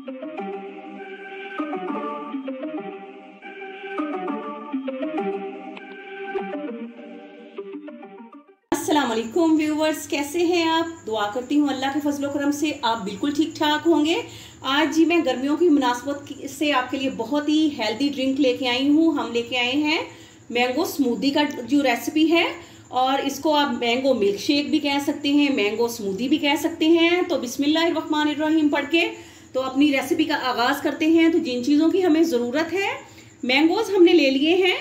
अस्सलाम वालेकुम व्यूवर्स, कैसे हैं आप? दुआ करती हूँ अल्लाह के फजलो करम से आप बिल्कुल ठीक ठाक होंगे। आज जी मैं गर्मियों की मुनासबत से आपके लिए बहुत ही हेल्दी ड्रिंक लेके आई हूँ। हम लेके आए हैं मैंगो स्मूदी का जो रेसिपी है, और इसको आप मैंगो मिल्क शेक भी कह सकते हैं, मैंगो स्मूदी भी कह सकते हैं। तो बिस्मिल्लाहिर्रहमानिर्रहीम पढ़ के तो अपनी रेसिपी का आगाज़ करते हैं। तो जिन चीज़ों की हमें ज़रूरत है, मैंगोज़ हमने ले लिए हैं,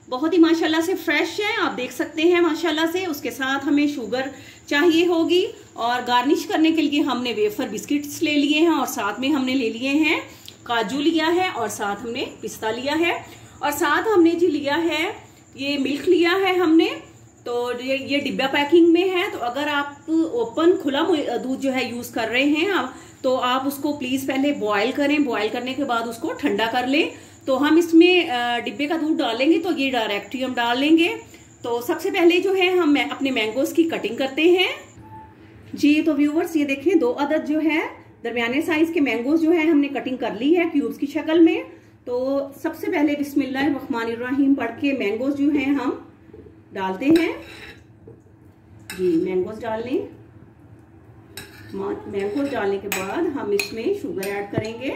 बहुत ही माशाल्लाह से फ्रेश हैं, आप देख सकते हैं माशाल्लाह से। उसके साथ हमें शुगर चाहिए होगी, और गार्निश करने के लिए हमने वेफर बिस्किट्स ले लिए हैं, और साथ में हमने ले लिए हैं काजू लिया है, और साथ हमने पिस्ता लिया है, और साथ हमने जी लिया है ये मिल्क लिया है हमने। तो ये डिब्बा पैकिंग में है। तो अगर आप ओपन खुला दूध जो है यूज़ कर रहे हैं तो आप उसको प्लीज़ पहले बॉयल करें। बॉयल करने के बाद उसको ठंडा कर लें। तो हम इसमें डिब्बे का दूध डालेंगे तो ये डायरेक्ट ही हम डाल लेंगे। तो सबसे पहले जो है हम अपने मैंगोज़ की कटिंग करते हैं जी। तो व्यूवर्स ये देखें, 2 अदद जो है दरमियाने साइज के मैंगोज़ जो है हमने कटिंग कर ली है क्यूब्स की शक्ल में। तो सबसे पहले बिस्मिल्लाहिर्रहमानिर्रहीम पढ़ के मैंगोज़ जो हैं हम डालते हैं जी। मैंगोज़ डाल लें। मैंगोज़ डालने के बाद हम इसमें शुगर ऐड करेंगे।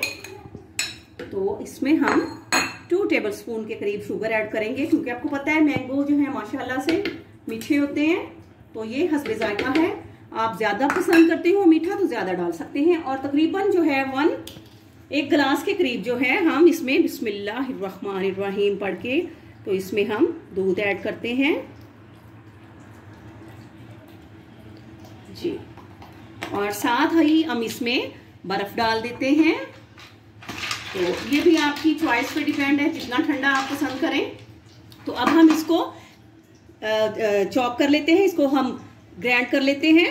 तो इसमें हम 2 टेबलस्पून के करीब शुगर ऐड करेंगे, क्योंकि आपको पता है मैंगो जो है माशाल्लाह से मीठे होते हैं। तो ये हस्बे जायका है, आप ज़्यादा पसंद करते हो मीठा तो ज़्यादा डाल सकते हैं। और तकरीबन जो है 1 गिलास के करीब जो है हम इसमें बिस्मिल्लाहिर्रहमानिर्रहीम पढ़ के तो इसमें हम दूध ऐड करते हैं जी। और साथ ही हम इसमें बर्फ़ डाल देते हैं। तो ये भी आपकी चॉइस पे डिपेंड है, जितना ठंडा आप पसंद करें। तो अब हम इसको चॉप कर लेते हैं, इसको हम ग्राइंड कर लेते हैं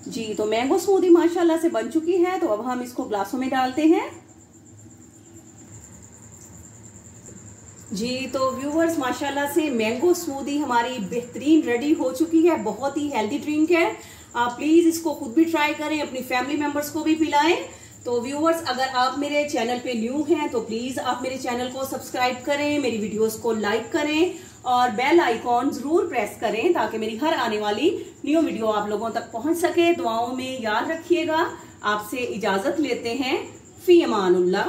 जी। तो मैंगो स्मूदी माशाल्लाह से बन चुकी है। तो अब हम इसको ग्लासों में डालते हैं जी। तो व्यूवर्स माशाल्लाह से मैंगो स्मूदी हमारी बेहतरीन रेडी हो चुकी है। बहुत ही हेल्दी ड्रिंक है। आप प्लीज़ इसको खुद भी ट्राई करें, अपनी फैमिली मेंबर्स को भी पिलाएं। तो व्यूवर्स अगर आप मेरे चैनल पे न्यू हैं तो प्लीज़ आप मेरे चैनल को सब्सक्राइब करें, मेरी वीडियोस को लाइक करें, और बेल आइकॉन ज़रूर प्रेस करें ताकि मेरी हर आने वाली न्यू वीडियो आप लोगों तक पहुँच सके। दुआओं में याद रखिएगा। आपसे इजाज़त लेते हैं। फ़ी अमानुल्लाह।